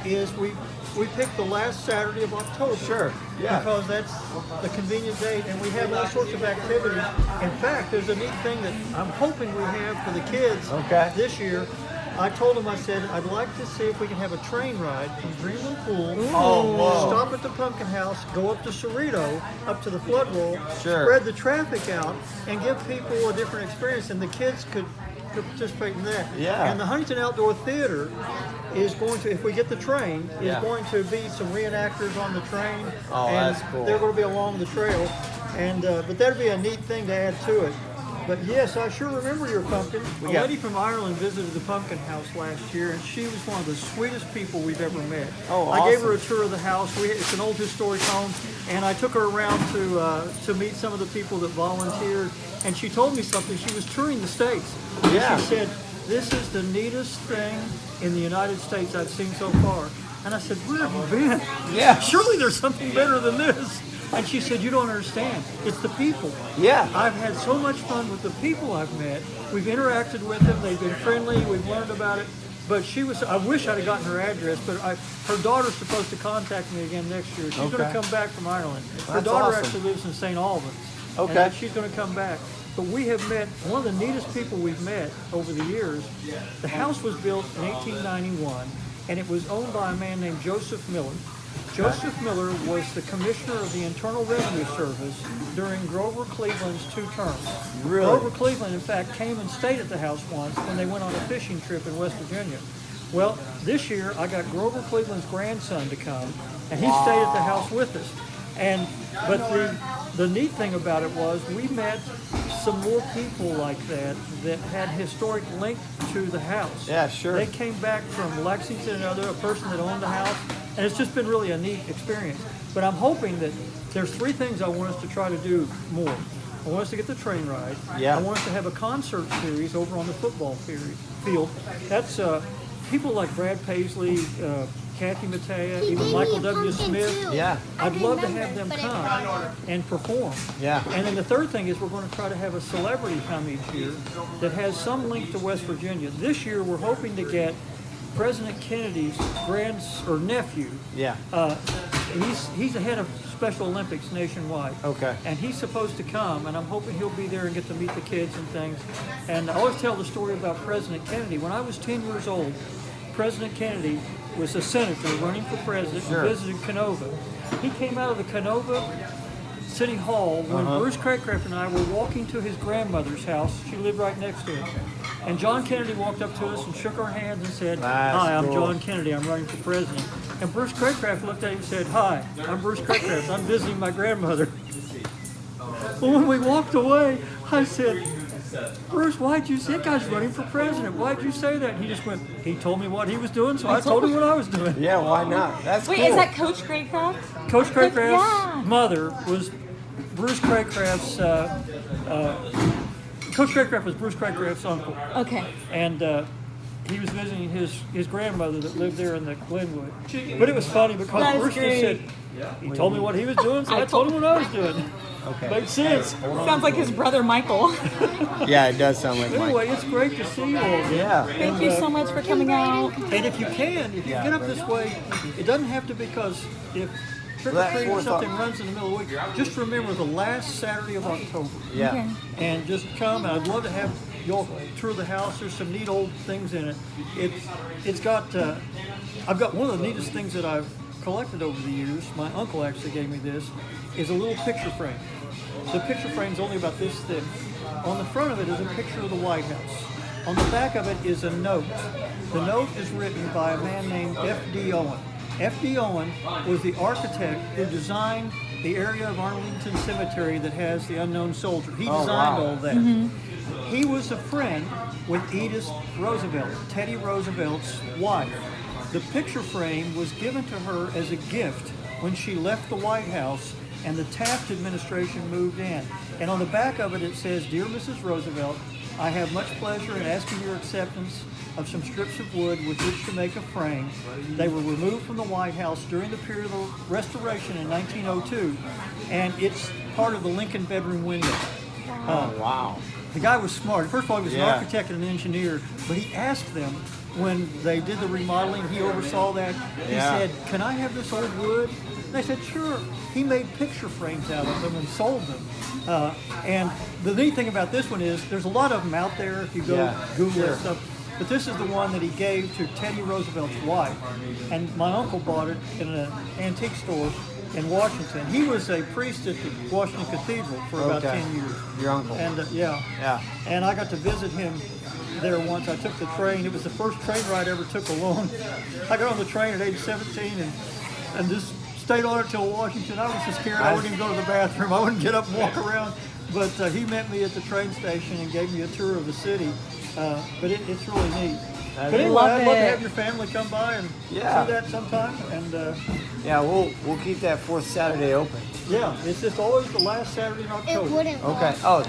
is we picked the last Saturday of October. Sure. Yeah. Because that's the convenient date, and we have all sorts of activities. In fact, there's a neat thing that I'm hoping we have for the kids this year. I told them, I said, I'd like to see if we can have a train ride from Greenland Pool, stop at the Pumpkin House, go up to Cerrito, up to the flood wall, spread the traffic out, and give people a different experience, and the kids could participate in that. Yeah. And the Huntington Outdoor Theater is going to, if we get the train, is going to be some reenactors on the train. Oh, and that's cool. they're going to be along the trail. And but that'd be a neat thing to add to it. But yes, I sure remember your pumpkin. A lady from Ireland visited the Pumpkin House last year, and she was one of the sweetest people we've ever met. Oh, awesome. I gave her a tour of the house. It's an old historic home, and I took her around to meet some of the people that volunteered. And she told me something. She was touring the States. Yeah. She said, "This is the neatest thing in the United States I've seen so far." And I said, "Where have you been? Yeah. Surely there's something better than this." And she said, "You don't understand. It's the people. Yeah. I've had so much fun with the people I've met. We've interacted with them. They've been friendly. We've learned about it." But I wish I'd have gotten her address, but her daughter's supposed to contact me again next year. She's going to come back from Ireland. Her daughter actually lives in St. Albans. Okay. And she's going to come back. But we have met one of the neatest people we've met over the years. The house was built in 1891, and it was owned by a man named Joseph Miller. Joseph Miller was the commissioner of the Internal Revenue Service during Grover Cleveland's 2 terms. Really? Grover Cleveland, in fact, came and stayed at the house once when they went on a fishing trip in West Virginia. Well, this year I got Grover Cleveland's grandson to come, and he stayed at the house with us. But the neat thing about it was we met some more people like that had historic link to the house. Yeah, sure. They came back from Lexington and a person that owned the house, and it's just been really a neat experience. But I'm hoping that there's 3 things I want us to try to do more. I want us to get the train ride. Yeah. I want us to have a concert series over on the football field. That's people like Brad Paisley, Kathy Mattea, even Michael W. Smith. Yeah. I'd love to have them come and perform. Yeah. And then the third thing is we're going to try to have a celebrity come each year that has some link to West Virginia. This year we're hoping to get President Kennedy's nephew. Yeah. He's the head of Special Olympics nationwide. Okay. And he's supposed to come, and I'm hoping he'll be there and get to meet the kids and things. And I always tell the story about President Kennedy. When I was 10 years old, President Kennedy was a senator running for president and visited Kenova. He came out of the Kenova City Hall when Bruce Craycraft and I were walking to his grandmother's house. She lived right next to it. And John Kennedy walked up to us and shook our hands and said, "Hi, I'm John Kennedy. I'm running for president." And Bruce Craycraft looked at him and said, "Hi, I'm Bruce Craycraft. I'm visiting my grandmother." Well, when we walked away, I said, "Bruce, why'd you say that guy's running for president? Why'd you say that?" And he just went, he told me what he was doing, so I told him what I was doing. Yeah, why not? That's Wait, cool. is that Coach Craycraft? Coach Craycraft's mother was Bruce Craycraft's, Coach Craycraft was Bruce Craycraft's uncle. Okay. And he was visiting his grandmother that lived there in the Glenwood. But it was funny because Bruce just said, he told me what he was doing, so I told him what I was doing. Okay. Makes sense. Sounds like his brother Michael. Yeah, it does sound like Anyway, Mike. it's great to see you all. Yeah. Thank you so much for coming out. And if you get up this way, it doesn't have to, because if trick or treat or something runs in the middle of the week, just remember the last Saturday of October. Yeah. Okay. And just come. And I'd love to have y'all tour the house. There's some neat old things in it. It's got I've got one of the neatest things that I've collected over the years. My uncle actually gave me this. Is a little picture frame. The picture frame's only about this thick. On the front of it is a picture of the White House. On the back of it is a note. The note is written by a man named F.D. Owen. F.D. Owen was the architect who designed the area of Arlington Cemetery that has the unknown soldier. He designed all that. He was a friend with Edith Roosevelt, Teddy Roosevelt's wife. The picture frame was given to her as a gift when she left the White House and the Taft administration moved in. And on the back of it, it says, "Dear Mrs. Roosevelt, I have much pleasure in asking your acceptance of some strips of wood with which to make a frame. They were removed from the White House during the period of restoration in 1902, and it's part of the Lincoln bedroom window." Oh, wow. The guy was smart. First of all, he was an architect and an engineer, but he asked them, when they did the remodeling, he oversaw that. He Yeah. said, "Can I have this old wood?" And I said, "Sure." He made picture frames out of them and sold them. And the neat thing about this one is there's a lot of them out there if you go Yeah, Google sure. and stuff. But this is the one that he gave to Teddy Roosevelt's wife. And my uncle bought it in an antique store in Washington. He was a priest at the Washington Cathedral for about Okay. 10 years. Your uncle. And yeah. Yeah. And I got to visit him there once. I took the train. It was the first train ride I ever took alone. I got on the train at age 17 and just stayed on it till Washington. I was just scared. I wouldn't even go to the bathroom. I wouldn't get up and walk around. But he met me at the train station and gave me a tour of the city. But it's really neat. But anyway, love I'd love to it. have your family come by and Yeah. see that sometime. And Yeah, we'll keep that fourth Saturday open. yeah, it's just always the last Saturday in It October. wouldn't work. Okay. Oh.